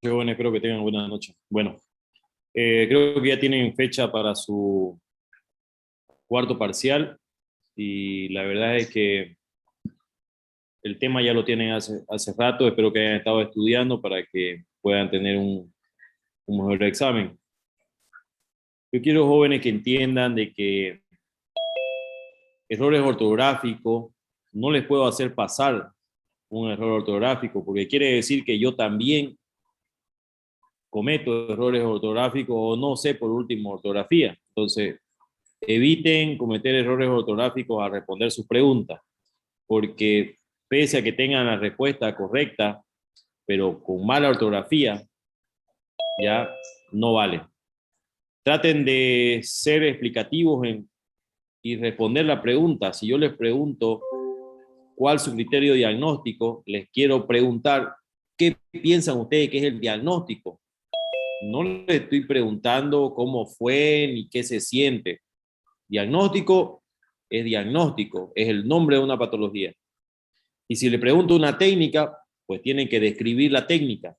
Jóvenes, espero que tengan buena noche. Bueno, creo que ya tienen fecha para su cuarto parcial y la verdad es que el tema ya lo tienen hace rato. Espero que hayan estado estudiando para que puedan tener un mejor examen. Yo quiero, jóvenes, que entiendan de que errores ortográficos no les puedo hacer pasar un error ortográfico, porque quiere decir que yo también cometo errores ortográficos o no sé por último ortografía. Entonces, eviten cometer errores ortográficos al responder sus preguntas, porque pese a que tengan la respuesta correcta, pero con mala ortografía, ya no vale. Traten de ser explicativos y responder la pregunta. Si yo les pregunto cuál es su criterio diagnóstico, les quiero preguntar qué piensan ustedes que es el diagnóstico. No les estoy preguntando cómo fue ni qué se siente. Diagnóstico, es el nombre de una patología. Y si le pregunto una técnica, pues tienen que describir la técnica,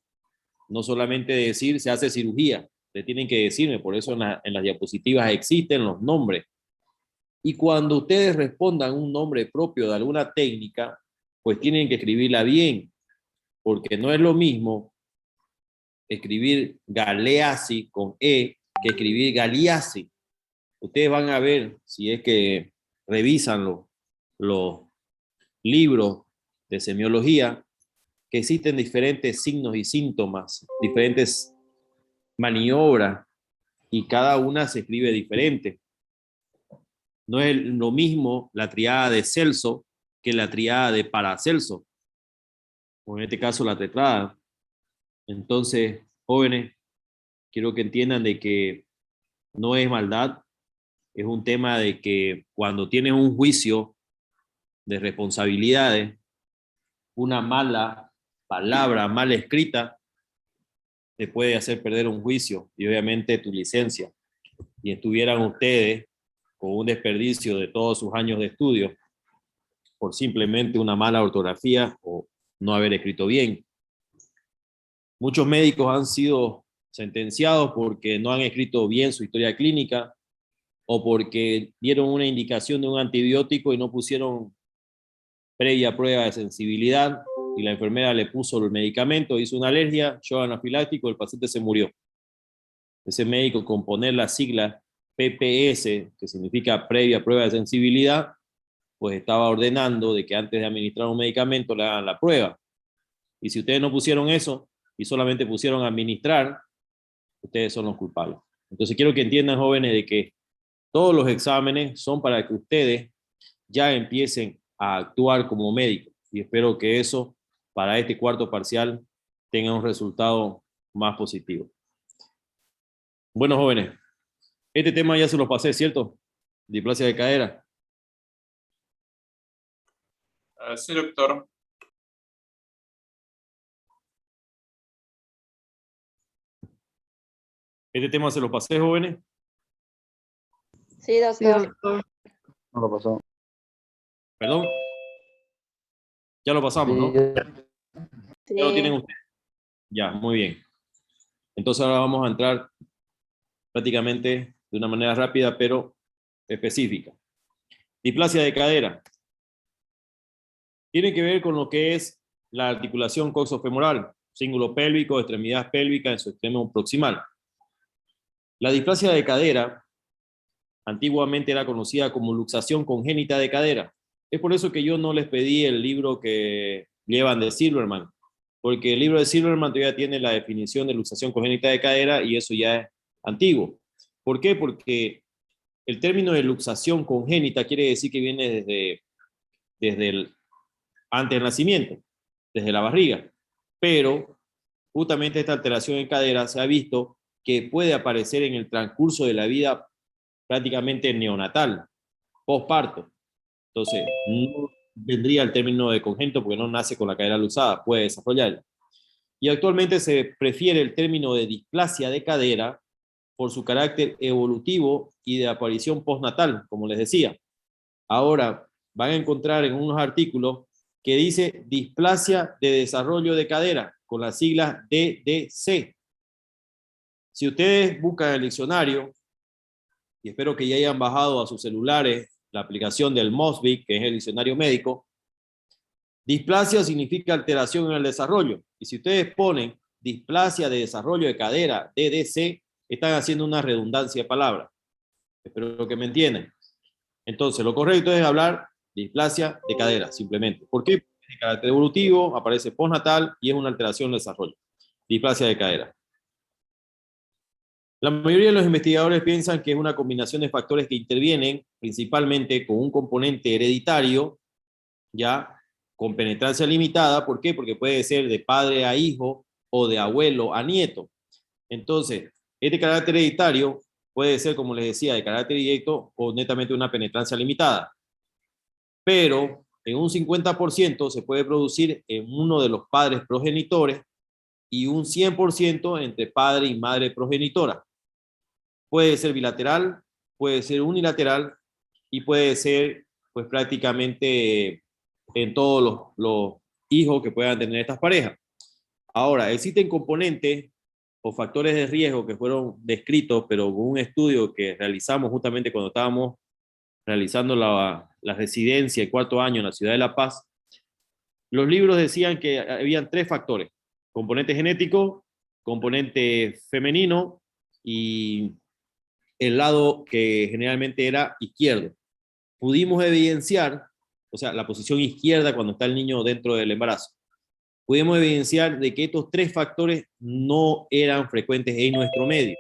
no solamente decir se hace cirugía, le tienen que decirme, por eso en las diapositivas existen los nombres. Y cuando ustedes respondan un nombre propio de alguna técnica, pues tienen que escribirla bien, porque no es lo mismo escribir Galeazzi con E que escribir Galeazzi. Ustedes van a ver, si es que revisan los libros de semiología, que existen diferentes signos y síntomas, diferentes maniobras, y cada una se escribe diferente. No es lo mismo la triada de Celso que la triada de Paracelso, o en este caso la tetrada. Entonces, jóvenes, quiero que entiendan de que no es maldad, es un tema de que cuando tienes un juicio de responsabilidades, una mala palabra mal escrita te puede hacer perder un juicio y obviamente tu licencia. Y estuvieran ustedes con un desperdicio de todos sus años de estudio por simplemente una mala ortografía o no haber escrito bien. Muchos médicos han sido sentenciados porque no han escrito bien su historia clínica o porque dieron una indicación de un antibiótico y no pusieron previa prueba de sensibilidad y la enfermera le puso el medicamento, hizo una alergia, shock anafiláctico, el paciente se murió. Ese médico, con poner la sigla PPS, que significa previa prueba de sensibilidad, pues estaba ordenando de que antes de administrar un medicamento le hagan la prueba. Y si ustedes no pusieron eso y solamente pusieron administrar, ustedes son los culpables. Entonces quiero que entiendan, jóvenes, de que todos los exámenes son para que ustedes ya empiecen a actuar como médicos. Y espero que eso, para este cuarto parcial, tenga un resultado más positivo. Bueno, jóvenes, este tema ya se lo pasé, ¿cierto? Displasia de cadera. Sí, doctor. Este tema se lo pasé, jóvenes. Sí, doctor. No lo pasó. Perdón. Ya lo pasamos, ¿no? Sí. Ya lo tienen ustedes. Ya, muy bien. Entonces ahora vamos a entrar prácticamente de una manera rápida, pero específica. Displasia de cadera. Tiene que ver con lo que es la articulación coxofemoral, cíngulo pélvico, extremidad pélvica en su extremo proximal. La displasia de cadera antiguamente era conocida como luxación congénita de cadera. Es por eso que yo no les pedí el libro que llevan de Silverman, porque el libro de Silverman todavía tiene la definición de luxación congénita de cadera y eso ya es antiguo. ¿Por qué? Porque el término de luxación congénita quiere decir que viene desde antes del nacimiento, desde la barriga. Pero justamente esta alteración en cadera se ha visto que puede aparecer en el transcurso de la vida prácticamente neonatal, posparto. Entonces, no vendría el término de congénito porque no nace con la cadera luxada, puede desarrollarla. Y actualmente se prefiere el término de displasia de cadera por su carácter evolutivo y de aparición postnatal, como les decía. Ahora van a encontrar en unos artículos que dice displasia de desarrollo de cadera. con las siglas DDC. Si ustedes buscan el diccionario, y espero que ya hayan bajado a sus celulares la aplicación del Mosby, que es el diccionario médico, displasia significa alteración en el desarrollo. Y si ustedes ponen displasia de desarrollo de cadera, DDC, están haciendo una redundancia de palabras. Espero que me entiendan. Entonces, lo correcto es hablar displasia de cadera, simplemente. ¿Por qué? De carácter evolutivo, aparece postnatal y es una alteración del desarrollo. Displasia de cadera. La mayoría de los investigadores piensan que es una combinación de factores que intervienen principalmente con un componente hereditario, ya con penetrancia limitada. ¿Por qué? Porque puede ser de padre a hijo o de abuelo a nieto. Entonces, este carácter hereditario puede ser, como les decía, de carácter directo o netamente una penetrancia limitada. Pero en un 50% se puede producir en uno de los padres progenitores y un 100% entre padre y madre progenitora. Puede ser bilateral, puede ser unilateral y puede ser pues prácticamente en todos los hijos que puedan tener estas parejas. Ahora, existen componentes o factores de riesgo que fueron descritos, pero con un estudio que realizamos justamente cuando estábamos realizando la residencia el 4º año en la ciudad de La Paz. Los libros decían que habían 3 factores: componente genético, componente femenino y el lado que generalmente era izquierdo. Pudimos evidenciar, o sea, la posición izquierda cuando está el niño dentro del embarazo. Pudimos evidenciar de que estos 3 factores no eran frecuentes en nuestro medio.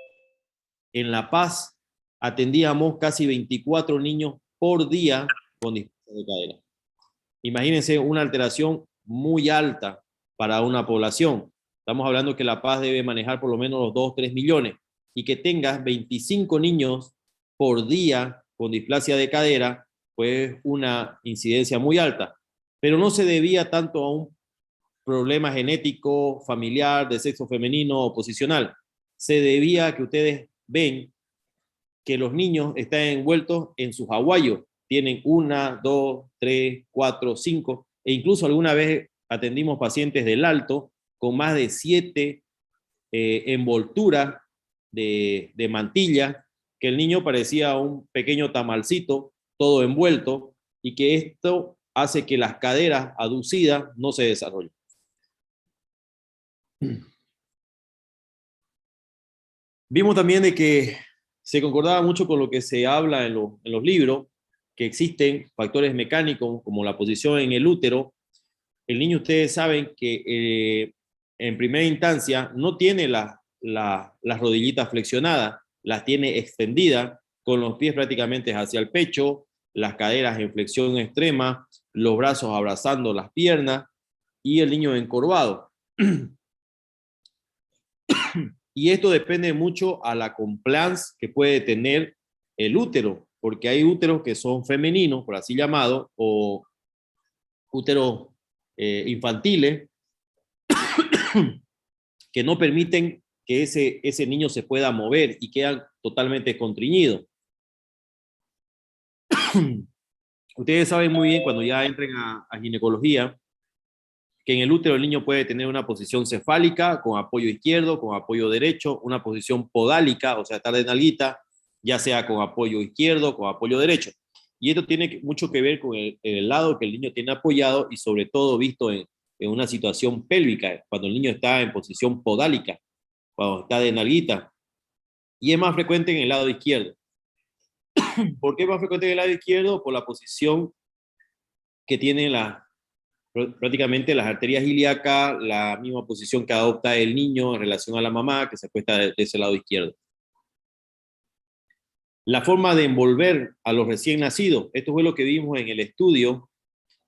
En La Paz atendíamos casi 24 niños por día con displasia de cadera. Imagínense una alteración muy alta para una población. Estamos hablando que La Paz debe manejar por lo menos los 2-3 millones y que tengas 25 niños por día con displasia de cadera, pues una incidencia muy alta. Pero no se debía tanto a un problema genético, familiar, de sexo femenino o posicional. Se debía a que ustedes ven que los niños están envueltos en sus aguayos. Tienen 1, 2, 3, 4, 5, e incluso alguna vez atendimos pacientes del alto con más de 7 envolturas de mantilla, que el niño parecía un pequeño tamalcito, todo envuelto, y que esto hace que las caderas aducidas no se desarrollen. Vimos también de que se concordaba mucho con lo que se habla en los libros, que existen factores mecánicos como la posición en el útero. El niño, ustedes saben que en primera instancia no tiene las rodillitas flexionadas, las tiene extendidas, con los pies prácticamente hacia el pecho, las caderas en flexión extrema, los brazos abrazando las piernas y el niño encorvado. Y esto depende mucho a la compliance que puede tener el útero, porque hay úteros que son femeninos, por así llamado, o úteros infantiles, que no permiten que ese niño se pueda mover y quedan totalmente constriñidos. Ustedes saben muy bien cuando ya entren a ginecología que en el útero el niño puede tener una posición cefálica con apoyo izquierdo, con apoyo derecho, una posición podálica, o sea, estar de nalguita, ya sea con apoyo izquierdo, con apoyo derecho. Y esto tiene mucho que ver con el lado que el niño tiene apoyado y sobre todo visto en una situación pélvica, cuando el niño está en posición podálica, cuando está de nalguita. Y es más frecuente en el lado izquierdo. ¿Por qué es más frecuente en el lado izquierdo? Por la posición que tiene prácticamente las arterias ilíacas, la misma posición que adopta el niño en relación a la mamá, que se acuesta de ese lado izquierdo. La forma de envolver a los recién nacidos, esto fue lo que vimos en el estudio,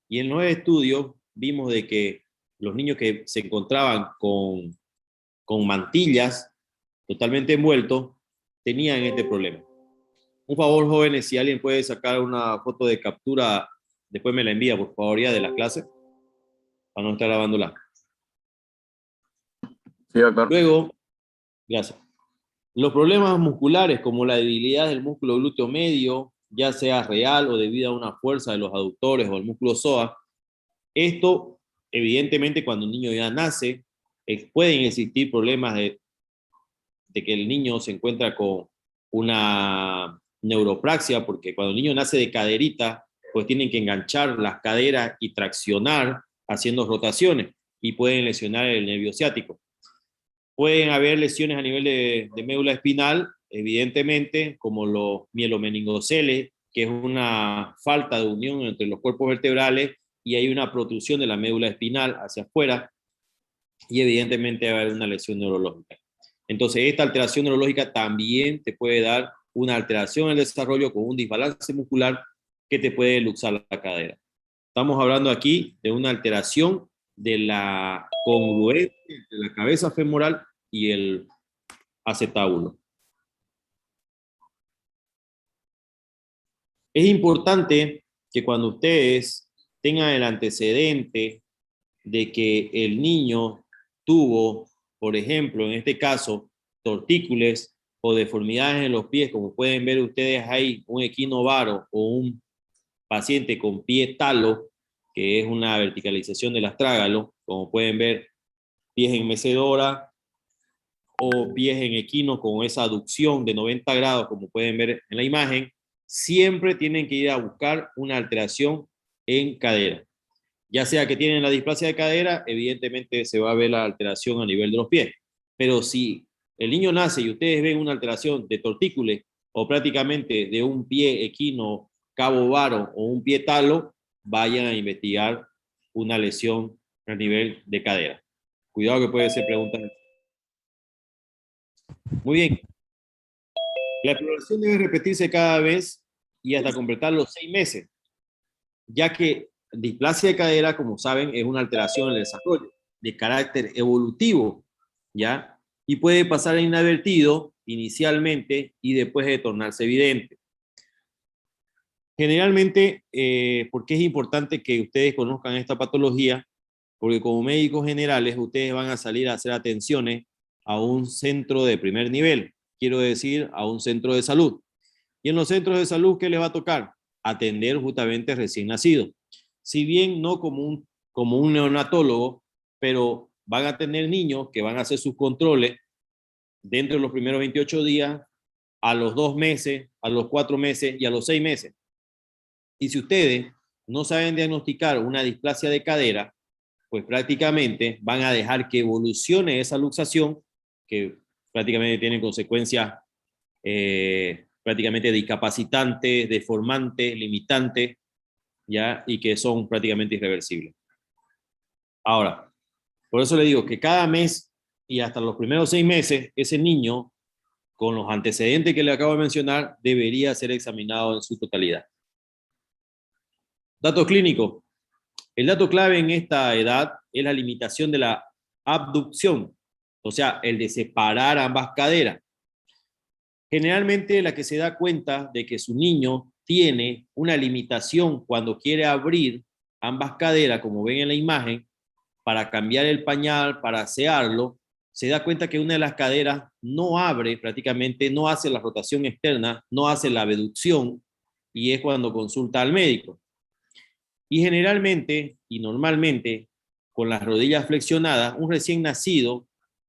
y en los estudios vimos de que los niños que se encontraban con mantillas totalmente envueltos tenían este problema. Un favor, jóvenes, si alguien puede sacar una foto de captura, después me la envía, por favor, ya de la clase, para no estar grabándola. Sí, doctor. Luego, gracias. Los problemas musculares como la debilidad del músculo glúteo medio, ya sea real o debido a una fuerza de los aductores o el músculo psoas, esto evidentemente cuando el niño ya nace pueden existir problemas de que el niño se encuentra con una neuropraxia, porque cuando el niño nace de caderita, pues tienen que enganchar las caderas y traccionar haciendo rotaciones y pueden lesionar el nervio ciático. Pueden haber lesiones a nivel de médula espinal, evidentemente, como los mielomeningoceles, que es una falta de unión entre los cuerpos vertebrales y hay una protrusión de la médula espinal hacia afuera y evidentemente va a haber una lesión neurológica. Entonces, esta alteración neurológica también te puede dar una alteración en el desarrollo con un desbalance muscular que te puede luxar la cadera. Estamos hablando aquí de una alteración de la congruencia entre la cabeza femoral y el acetábulo. Es importante que cuando ustedes tengan el antecedente de que el niño tuvo, por ejemplo, en este caso, tortícolis o deformidades en los pies, como pueden ver ustedes ahí, un equinovaro o un paciente con pie talo, que es una verticalización del astrágalo, como pueden ver, pies en mecedora o pies en equino con esa aducción de 90 grados, como pueden ver en la imagen, siempre tienen que ir a buscar una alteración en cadera. Ya sea que tienen la displasia de cadera, evidentemente se va a ver la alteración a nivel de los pies. Pero si el niño nace y ustedes ven una alteración de tortícolis o prácticamente de un pie equino, cabo varo o un pie talo, vayan a investigar una lesión a nivel de cadera. Cuidado que puede ser pregunta. Muy bien. La exploración debe repetirse cada vez y hasta completar los 6 meses, ya que displasia de cadera, como saben, es una alteración en el desarrollo de carácter evolutivo, ¿ya? Y puede pasar inadvertido inicialmente y después de tornarse evidente. Generalmente, porque es importante que ustedes conozcan esta patología, porque como médicos generales ustedes van a salir a hacer atenciones a un centro de primer nivel, quiero decir, a un centro de salud. Y en los centros de salud, ¿qué les va a tocar? Atender justamente recién nacidos. Si bien no como un neonatólogo, pero van a tener niños que van a hacer sus controles dentro de los primeros 28 días, a los 2 meses, a los 4 meses y a los 6 meses. Y si ustedes no saben diagnosticar una displasia de cadera, pues prácticamente van a dejar que evolucione esa luxación, que prácticamente tiene consecuencias prácticamente discapacitantes, deformantes, limitantes, ¿ya? Y que son prácticamente irreversibles. Ahora, por eso le digo que cada mes y hasta los primeros 6 meses, ese niño, con los antecedentes que le acabo de mencionar, debería ser examinado en su totalidad. Datos clínicos. El dato clave en esta edad es la limitación de la abducción, o sea, el de separar ambas caderas. Generalmente la que se da cuenta de que su niño tiene una limitación cuando quiere abrir ambas caderas, como ven en la imagen, para cambiar el pañal, para asearlo, se da cuenta que una de las caderas no abre prácticamente, no hace la rotación externa, no hace la abducción, y es cuando consulta al médico. Y generalmente y normalmente, con las rodillas flexionadas, un recién nacido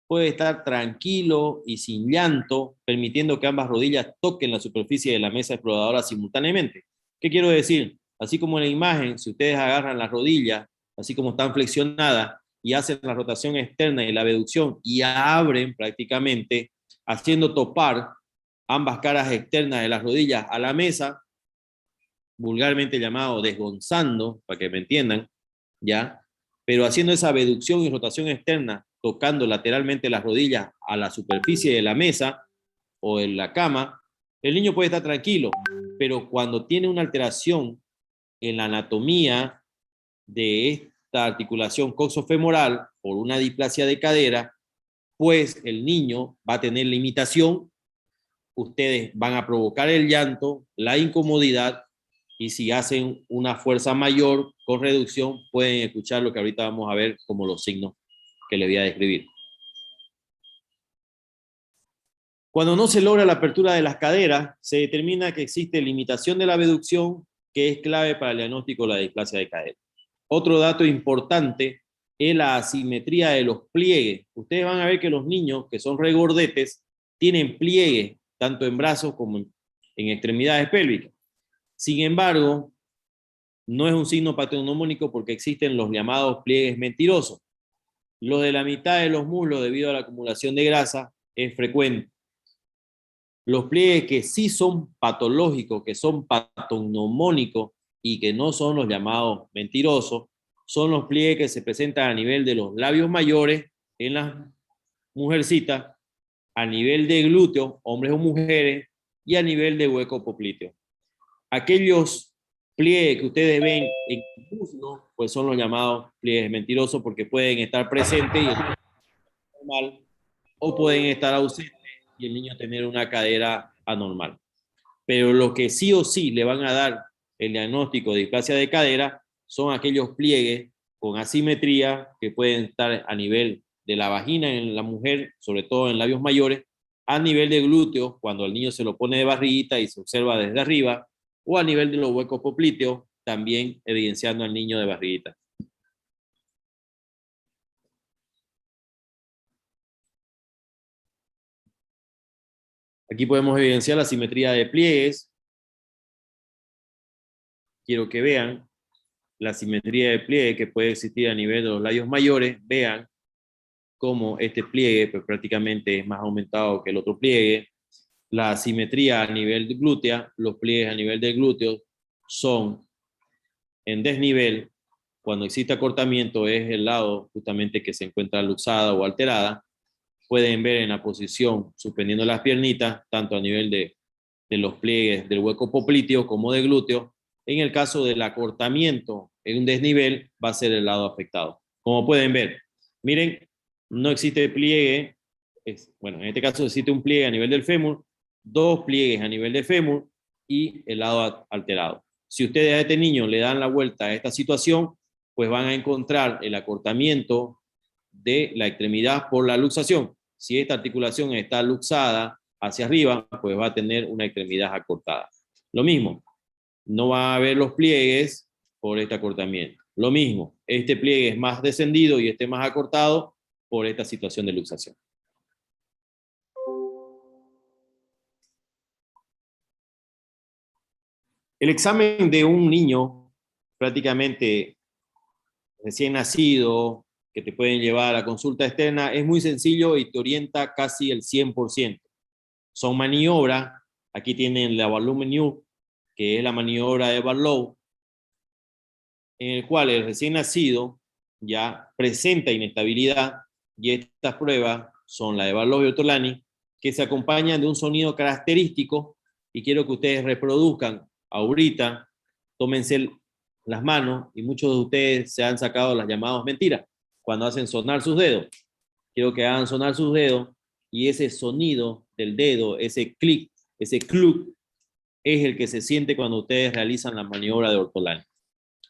puede estar tranquilo y sin llanto, permitiendo que ambas rodillas toquen la superficie de la mesa exploradora simultáneamente. ¿Qué quiero decir? Así como en la imagen, si ustedes agarran las rodillas, así como están flexionadas, y hacen la rotación externa y la abducción y abren prácticamente, haciendo topar ambas caras externas de las rodillas a la mesa, vulgarmente llamado desgonzando, para que me entiendan, ¿ya? Pero haciendo esa abducción y rotación externa, tocando lateralmente las rodillas a la superficie de la mesa o en la cama, el niño puede estar tranquilo, pero cuando tiene una alteración en la anatomía de esta articulación coxofemoral por una displasia de cadera, pues el niño va a tener limitación, ustedes van a provocar el llanto, la incomodidad, y si hacen una fuerza mayor con reducción, pueden escuchar lo que ahorita vamos a ver como los signos que les voy a describir. Cuando no se logra la apertura de las caderas, se determina que existe limitación de la abducción, que es clave para el diagnóstico de la displasia de cadera. Otro dato importante es la asimetría de los pliegues. Ustedes van a ver que los niños que son regordetes tienen pliegues tanto en brazos como en extremidades pélvicas. Sin embargo, no es un signo patognomónico porque existen los llamados pliegues mentirosos. Los de la mitad de los muslos, debido a la acumulación de grasa, es frecuente. Los pliegues que sí son patológicos, que son patognomónicos y que no son los llamados mentirosos, son los pliegues que se presentan a nivel de los labios mayores en las mujercitas, a nivel de glúteos, hombres o mujeres, y a nivel de hueco popliteo. Aquellos pliegues que ustedes ven en el muslo, pues son los llamados pliegues mentirosos porque pueden estar presentes y estar normal, o pueden estar ausentes y el niño tener una cadera anormal. Pero lo que sí o sí le van a dar el diagnóstico de displasia de cadera son aquellos pliegues con asimetría que pueden estar a nivel de la vagina en la mujer, sobre todo en labios mayores, a nivel de glúteos, cuando el niño se lo pone de barriguita y se observa desde arriba, o a nivel de los huecos poplíteos, también evidenciando al niño de barriguita. Aquí podemos evidenciar la simetría de pliegues. Quiero que vean la simetría de pliegue que puede existir a nivel de los labios mayores. Vean cómo este pliegue pues, prácticamente es más aumentado que el otro pliegue. La simetría a nivel de glútea, los pliegues a nivel de glúteos son en desnivel. Cuando existe acortamiento es el lado justamente que se encuentra luxada o alterada. Pueden ver en la posición suspendiendo las piernitas, tanto a nivel de los pliegues del hueco popliteo como de glúteo. En el caso del acortamiento en un desnivel, va a ser el lado afectado. Como pueden ver, miren, no existe pliegue, bueno, en este caso existe un pliegue a nivel del fémur, dos pliegues a nivel del fémur y el lado alterado. Si ustedes a este niño le dan la vuelta a esta situación, pues van a encontrar el acortamiento de la extremidad por la luxación. Si esta articulación está luxada hacia arriba, pues va a tener una extremidad acortada. Lo mismo, no va a haber los pliegues por este acortamiento. Lo mismo, este pliegue es más descendido y este más acortado por esta situación de luxación. El examen de un niño prácticamente recién nacido, que te pueden llevar a la consulta externa, es muy sencillo y te orienta casi el 100%. Son maniobras, aquí tienen la Barlow-Menu, que es la maniobra de Barlow, en el cual el recién nacido ya presenta inestabilidad, y estas pruebas son la de Barlow y Ortolani, que se acompañan de un sonido característico, y quiero que ustedes reproduzcan ahorita, tómense las manos, y muchos de ustedes se han sacado las llamadas mentiras, cuando hacen sonar sus dedos. Quiero que hagan sonar sus dedos, y ese sonido del dedo, ese clic, ese cluck, es el que se siente cuando ustedes realizan la maniobra de Ortolani.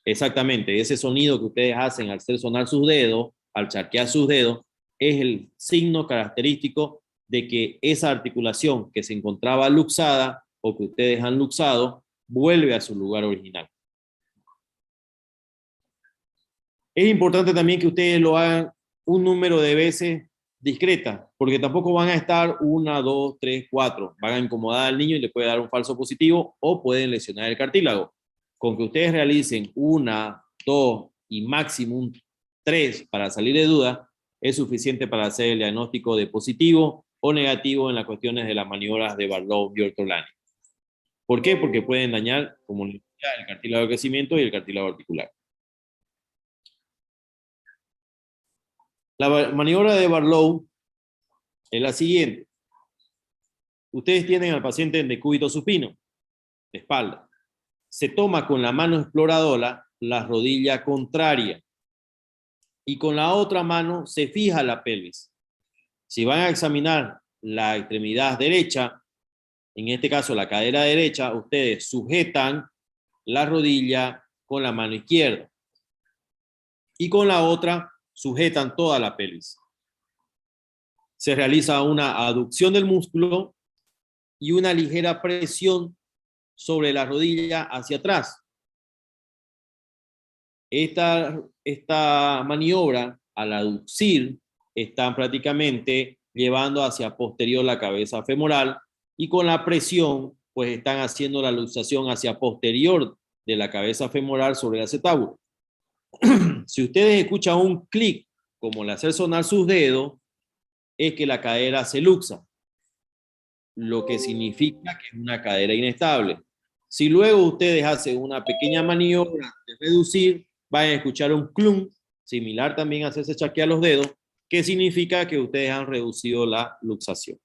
Exactamente, ese sonido que ustedes hacen al hacer sonar sus dedos, al charquear sus dedos, es el signo característico de que esa articulación que se encontraba luxada o que ustedes han luxado vuelve a su lugar original. Es importante también que ustedes lo hagan un número de veces discreta, porque tampoco van a estar 1, 2, 3, 4. Van a incomodar al niño y le puede dar un falso positivo o pueden lesionar el cartílago. Con que ustedes realicen 1, 2 y máximo 3 para salir de duda, es suficiente para hacer el diagnóstico de positivo o negativo en las cuestiones de las maniobras de Barlow y Ortolani. ¿Por qué? Porque pueden dañar, como el cartílago de crecimiento y el cartílago articular. La maniobra de Barlow es la siguiente. Ustedes tienen al paciente en decúbito supino, de espalda. Se toma con la mano exploradora la rodilla contraria y con la otra mano se fija la pelvis. Si van a examinar la extremidad derecha, en este caso la cadera derecha, ustedes sujetan la rodilla con la mano izquierda y con la otra sujetan toda la pelvis. Se realiza una aducción del músculo y una ligera presión sobre la rodilla hacia atrás. Esta maniobra al aducir, están prácticamente llevando hacia posterior la cabeza femoral y con la presión, pues están haciendo la luxación hacia posterior de la cabeza femoral sobre el acetábulo. Si ustedes escuchan un clic, como el hacer sonar sus dedos, es que la cadera se luxa, lo que significa que es una cadera inestable. Si luego ustedes hacen una pequeña maniobra de reducir, van a escuchar un clum, similar también a hacerse chasquear los dedos, que significa que ustedes han reducido la luxación.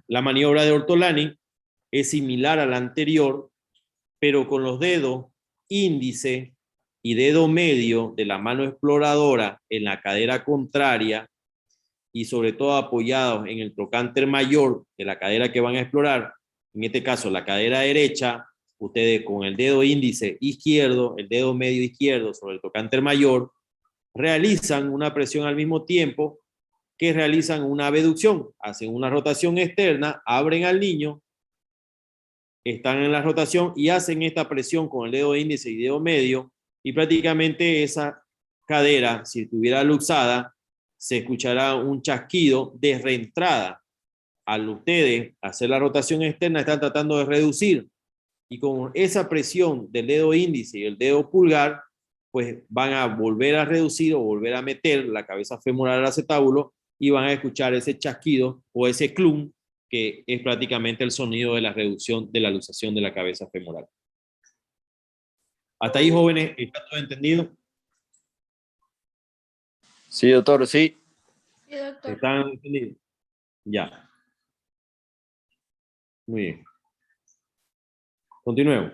La maniobra de Ortolani es similar a la anterior, pero con los dedos índice y dedo medio de la mano exploradora en la cadera contraria y sobre todo apoyados en el trocánter mayor de la cadera que van a explorar, en este caso la cadera derecha, ustedes con el dedo índice izquierdo, el dedo medio izquierdo sobre el trocánter mayor, realizan una presión al mismo tiempo que realizan una abducción, hacen una rotación externa, abren al niño, están en la rotación y hacen esta presión con el dedo índice y dedo medio y prácticamente esa cadera, si estuviera luxada, se escuchará un chasquido de reentrada. Al ustedes hacer la rotación externa, están tratando de reducir y con esa presión del dedo índice y el dedo pulgar, pues van a volver a reducir o volver a meter la cabeza femoral al acetábulo y van a escuchar ese chasquido o ese clum que es prácticamente el sonido de la reducción de la luxación de la cabeza femoral. Hasta ahí, jóvenes, ¿está todo entendido? Sí, doctor, sí. Sí, doctor. ¿Están entendidos? Ya. Muy bien. Continuemos.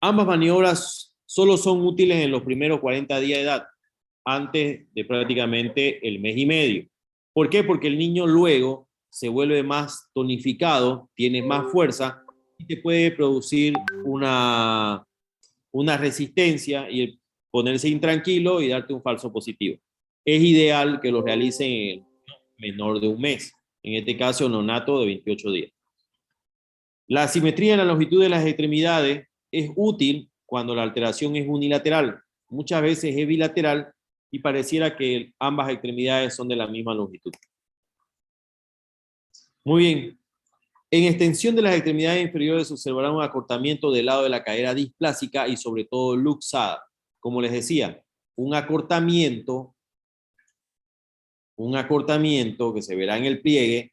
Ambas maniobras solo son útiles en los primeros 40 días de edad, antes de prácticamente el mes y medio. ¿Por qué? Porque el niño luego se vuelve más tonificado, tiene más fuerza y te puede producir una resistencia y el ponerse intranquilo y darte un falso positivo. Es ideal que lo realicen en menor de un mes, en este caso neonato de 28 días. La asimetría en la longitud de las extremidades es útil cuando la alteración es unilateral. Muchas veces es bilateral y pareciera que ambas extremidades son de la misma longitud. Muy bien. En extensión de las extremidades inferiores se observará un acortamiento del lado de la cadera displásica y sobre todo luxada. Como les decía, un acortamiento que se verá en el pliegue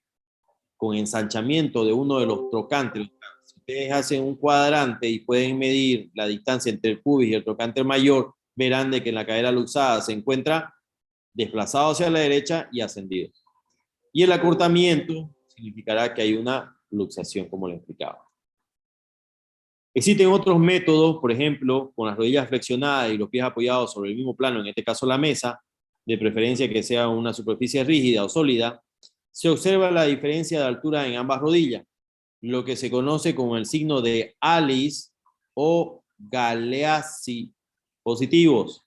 con ensanchamiento de uno de los trocánteres. Si ustedes hacen un cuadrante y pueden medir la distancia entre el pubis y el trocánter mayor, verán de que en la cadera luxada se encuentra desplazado hacia la derecha y ascendido. Y el acortamiento significará que hay una luxación, como les explicaba. Existen otros métodos, por ejemplo, con las rodillas flexionadas y los pies apoyados sobre el mismo plano, en este caso la mesa, de preferencia que sea una superficie rígida o sólida, se observa la diferencia de altura en ambas rodillas, lo que se conoce como el signo de Alice o Galeazzi positivos.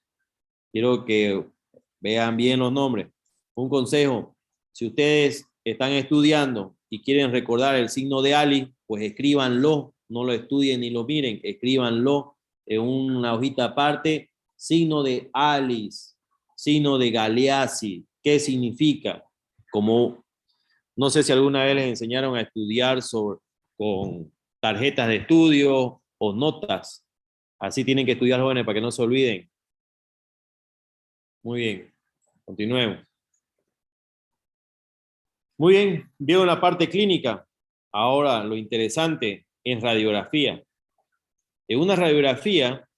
Quiero que vean bien los nombres. Un consejo, si ustedes están estudiando y quieren recordar el signo de Alice, pues escríbanlo, no lo estudien ni lo miren, escríbanlo en una hojita aparte, signo de Alice, signo de Galeazzi. ¿Qué significa? Como no sé si alguna vez les enseñaron a estudiar con tarjetas de estudio o notas. Así tienen que estudiar, jóvenes, para que no se olviden. Muy bien, continuemos. Muy bien, vieron la parte clínica. Ahora lo interesante en radiografía. En una radiografía,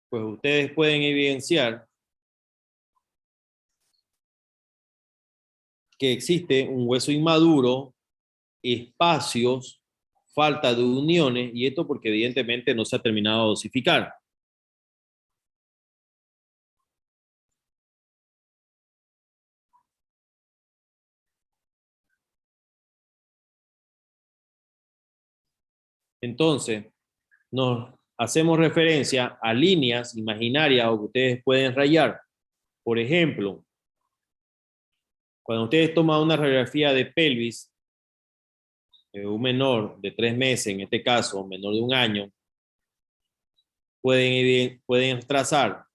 pues ustedes pueden evidenciar que existe un hueso inmaduro, espacios, falta de uniones, y esto porque evidentemente no se ha terminado de osificar. Entonces, nos hacemos referencia a líneas imaginarias o que ustedes pueden rayar. Por ejemplo, cuando ustedes toman una radiografía de pelvis, un menor de 3 meses, en este caso, menor de 1 año, pueden trazar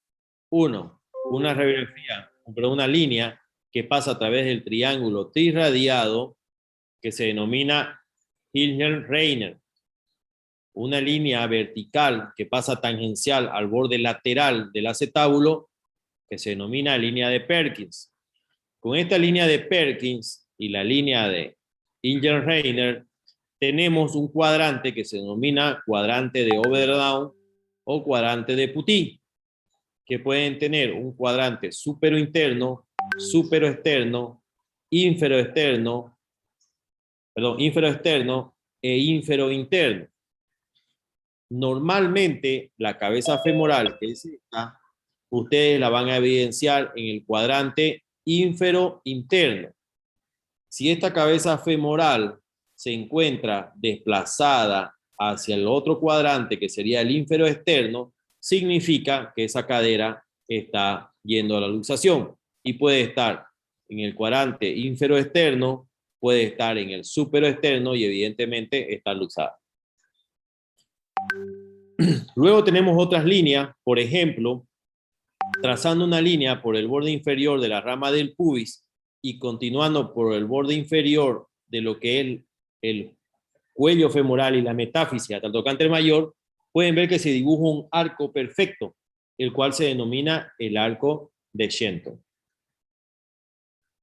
una radiografía, pero una línea que pasa a través del triángulo trirradiado que se denomina Hilgert-Reiner. Una línea vertical que pasa tangencial al borde lateral del acetábulo que se denomina línea de Perkins. Con esta línea de Perkins y la línea de Hilgert-Reiner tenemos un cuadrante que se denomina cuadrante de Overdown o cuadrante de Putty, que pueden tener un cuadrante superointerno, superoexterno, inferoexterno e inferointerno. Normalmente la cabeza femoral, que es esta, ustedes la van a evidenciar en el cuadrante inferointerno. Si esta cabeza femoral se encuentra desplazada hacia el otro cuadrante, que sería el inferoexterno, significa que esa cadera está yendo a la luxación y puede estar en el cuadrante inferoexterno, puede estar en el superoexterno y evidentemente está luxada. Luego tenemos otras líneas, por ejemplo, trazando una línea por el borde inferior de la rama del pubis y continuando por el borde inferior de lo que es el cuello femoral y la metáfisis hasta el trocánter mayor, pueden ver que se dibuja un arco perfecto, el cual se denomina el arco de Shenton.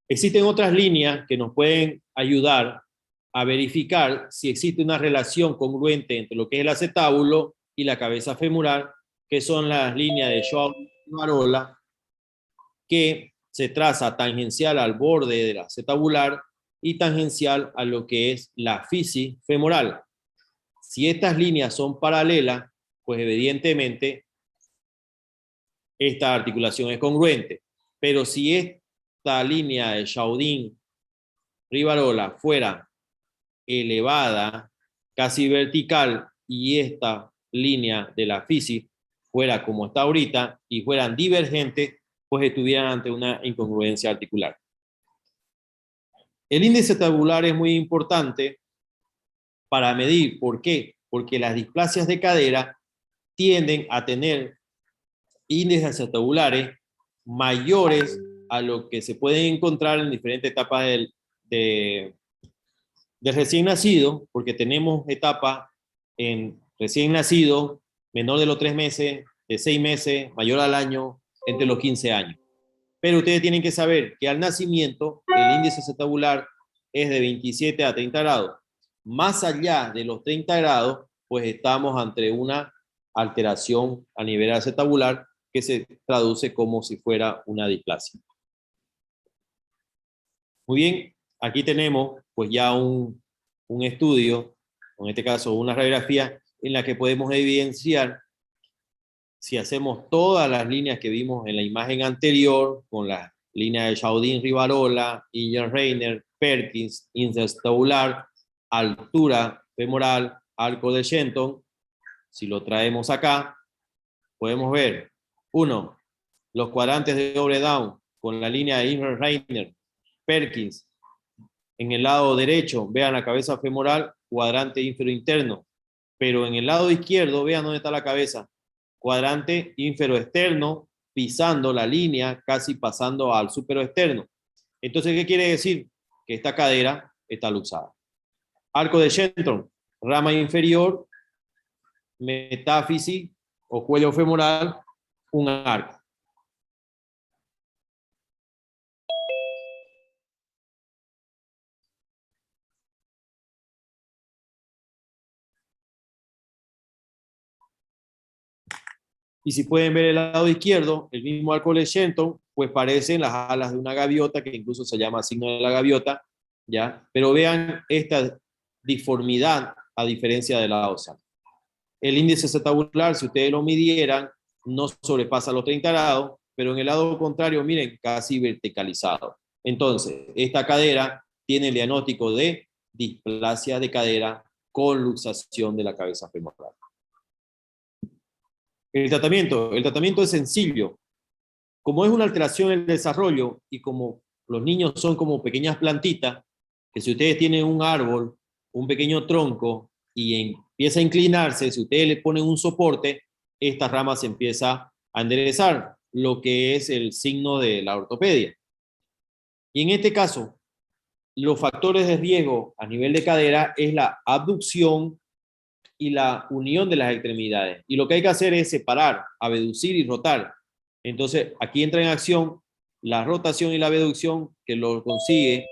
Existen otras líneas que nos pueden ayudar a verificar si existe una relación congruente entre lo que es el acetábulo y la cabeza femoral, que son las líneas de Joao-Rivarola, que se traza tangencial al borde del acetabular y tangencial a lo que es la fisis femoral. Si estas líneas son paralelas, pues evidentemente esta articulación es congruente. Pero si esta línea de Chaudin-Rivarola fuera elevada, casi vertical, y esta línea de la fisis fuera como está ahorita y fueran divergentes, pues estuvieran ante una incongruencia articular. El índice tabular es muy importante para medir. ¿Por qué? Porque las displasias de cadera tienden a tener índices acetabulares mayores a lo que se pueden encontrar en diferentes etapas del recién nacido, porque tenemos etapas en recién nacido, menor de los 3 meses, de 6 meses, mayor al año, entre los 15 años. Pero ustedes tienen que saber que al nacimiento el índice acetabular es de 27 a 30 grados. Más allá de los 30 grados, pues estamos ante una alteración a nivel acetabular que se traduce como si fuera una displasia. Muy bien, aquí tenemos pues ya un estudio, en este caso una radiografía, en la que podemos evidenciar si hacemos todas las líneas que vimos en la imagen anterior, con las líneas de Chaudin-Rivarola, Hilgert-Reiner, Perkins, índice acetabular, altura femoral, arco de Shenton, si lo traemos acá, podemos ver, 1, los cuadrantes de Overdown con la línea de Hilgert-Reiner, Perkins, en el lado derecho, vean la cabeza femoral, cuadrante inferointerno, pero en el lado izquierdo, vean dónde está la cabeza, cuadrante inferoexterno, pisando la línea, casi pasando al superoexterno. Entonces, ¿qué quiere decir? Que esta cadera está luxada. Arco de Shenton, rama inferior, metáfisis o cuello femoral, un arco. Y si pueden ver el lado izquierdo, el mismo arco de Shenton, pues parecen las alas de una gaviota, que incluso se llama signo de la gaviota, ¿ya? Pero vean esta disformidad a diferencia de la ósea. El índice acetabular, si ustedes lo midieran, no sobrepasa los 30 grados, pero en el lado contrario, miren, casi verticalizado. Entonces, esta cadera tiene el diagnóstico de displasia de cadera con luxación de la cabeza femoral. El tratamiento es sencillo. Como es una alteración en el desarrollo y como los niños son como pequeñas plantitas, que si ustedes tienen un árbol, un pequeño tronco y empieza a inclinarse, si ustedes le ponen un soporte, esta rama se empieza a enderezar. lo que es el signo de la ortopedia. Y en este caso, los factores de riesgo a nivel de cadera es la abducción y la unión de las extremidades. Y lo que hay que hacer es separar, abducir y rotar. Entonces, aquí entra en acción la rotación y la abducción, que lo consigue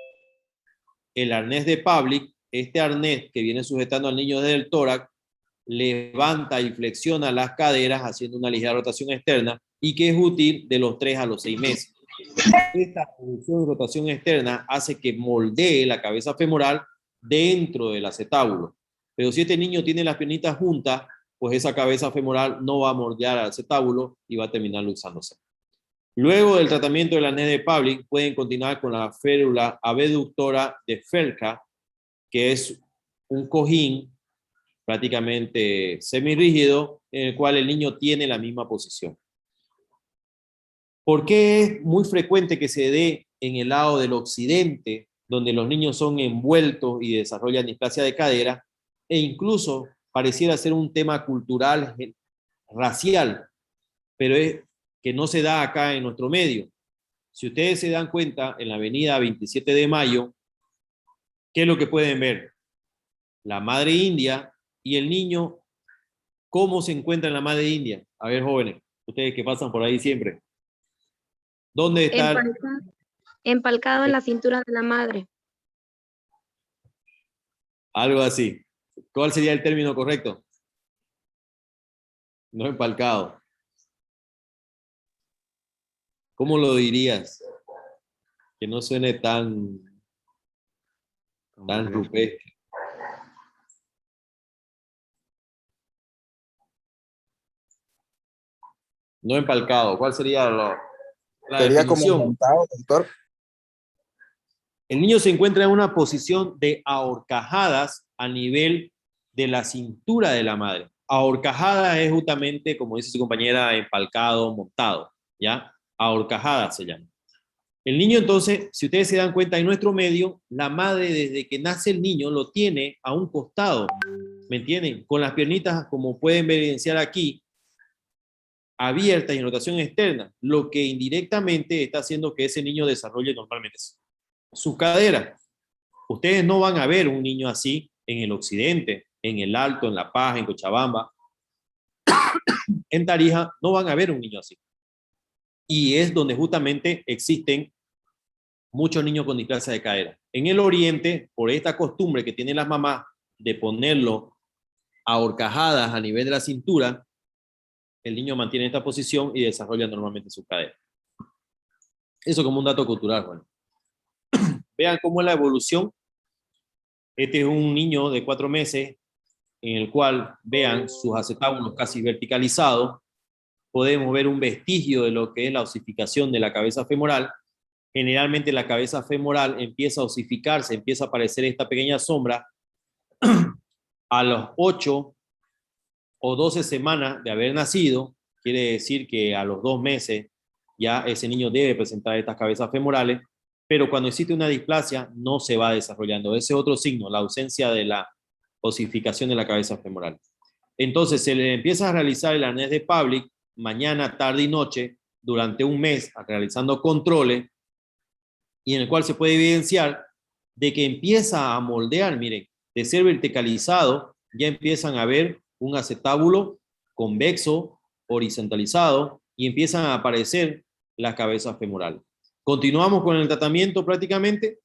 el arnés de Pavlik. Este arnés que viene sujetando al niño desde el tórax levanta y flexiona las caderas haciendo una ligera rotación externa y que es útil de los 3 a los 6 meses. Esta abducción y rotación externa hace que moldee la cabeza femoral dentro del acetábulo. Pero si este niño tiene las piernitas juntas, pues esa cabeza femoral no va a moldear al acetábulo y va a terminar luxándose. Luego del tratamiento del arnés de Pavlik, pueden continuar con la férula abductora de Felka, que es un cojín prácticamente semirrígido en el cual el niño tiene la misma posición. ¿Por qué es muy frecuente que se dé en el lado del occidente, donde los niños son envueltos y desarrollan displasia de cadera, e incluso pareciera ser un tema cultural, racial, pero es que no se da acá en nuestro medio? Si ustedes se dan cuenta, en la avenida 27 de Mayo, ¿qué es lo que pueden ver? La madre india y el niño, ¿cómo se encuentra en la madre india? A ver, jóvenes, ustedes que pasan por ahí siempre. ¿Dónde está? Empalcado en la cintura de la madre. Algo así. ¿Cuál sería el término correcto? No empalcado. ¿Cómo lo dirías? Que no suene tan rupestre. No empalcado. ¿Cuál sería la Sería definición? como montado, doctor. El niño se encuentra en una posición de ahorcajadas a nivel de la cintura de la madre. Ahorcajada es justamente, como dice su compañera, empalcado, montado, ¿ya? Ahorcajada se llama. El niño, entonces, si ustedes se dan cuenta, en nuestro medio, la madre desde que nace el niño lo tiene a un costado, ¿me entienden? Con las piernitas, como pueden evidenciar aquí, abiertas y en rotación externa, lo que indirectamente está haciendo que ese niño desarrolle normalmente su cadera. Ustedes no van a ver un niño así en el occidente, en el Alto, en La Paz, en Cochabamba. En Tarija no van a ver un niño así. Y es donde justamente existen muchos niños con displasia de cadera. En el oriente, por esta costumbre que tienen las mamás de ponerlo a horcajadas a nivel de la cintura, el niño mantiene esta posición y desarrolla normalmente su cadera. Eso como un dato cultural. Bueno. Vean cómo es la evolución. Este es un niño de 4 meses en el cual, vean, sus acetábulos casi verticalizados. Podemos ver un vestigio de lo que es la osificación de la cabeza femoral. Generalmente la cabeza femoral empieza a osificarse, empieza a aparecer esta pequeña sombra a los 8 o 12 semanas de haber nacido. Quiere decir que a los 2 meses ya ese niño debe presentar estas cabezas femorales, pero cuando existe una displasia no se va desarrollando. Ese es otro signo, la ausencia de la osificación de la cabeza femoral. Entonces se le empieza a realizar el arnés de Pavlik mañana, tarde y noche durante un mes, realizando controles, y en el cual se puede evidenciar de que empieza a moldear, miren, de ser verticalizado, ya empiezan a ver un acetábulo convexo, horizontalizado, y empiezan a aparecer las cabezas femorales. Continuamos con el tratamiento prácticamente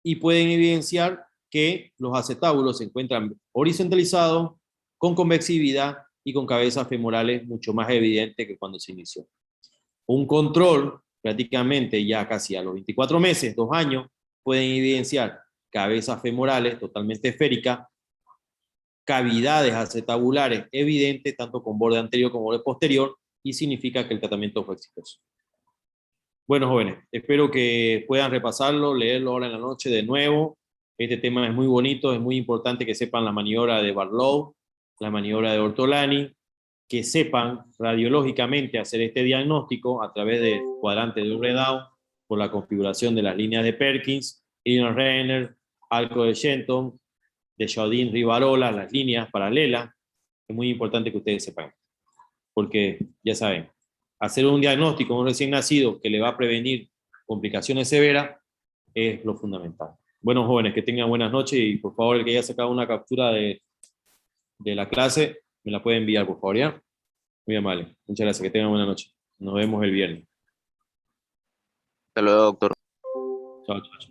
y pueden evidenciar que los acetábulos se encuentran horizontalizados, con convexividad y con cabezas femorales mucho más evidentes que cuando se inició. Un control prácticamente ya casi a los 24 meses, 2 años, pueden evidenciar cabezas femorales totalmente esféricas, cavidades acetabulares evidentes, tanto con borde anterior como borde posterior, y significa que el tratamiento fue exitoso. Bueno, jóvenes, espero que puedan repasarlo, leerlo ahora en la noche de nuevo. Este tema es muy bonito, es muy importante que sepan la maniobra de Barlow, la maniobra de Ortolani, que sepan radiológicamente hacer este diagnóstico a través del cuadrante de Uredao por la configuración de las líneas de Perkins, Renner, arco de Shenton, de Chaudin, Rivarola, las líneas paralelas. Es muy importante que ustedes sepan, porque ya saben, hacer un diagnóstico a un recién nacido que le va a prevenir complicaciones severas es lo fundamental. Bueno, jóvenes, que tengan buenas noches y por favor, el que haya sacado una captura de la clase, me la puede enviar, por favor, ¿ya? Muy amable. Muchas gracias, que tengan buena noche. Nos vemos el viernes. Hasta luego, doctor. Chao, chao, chao.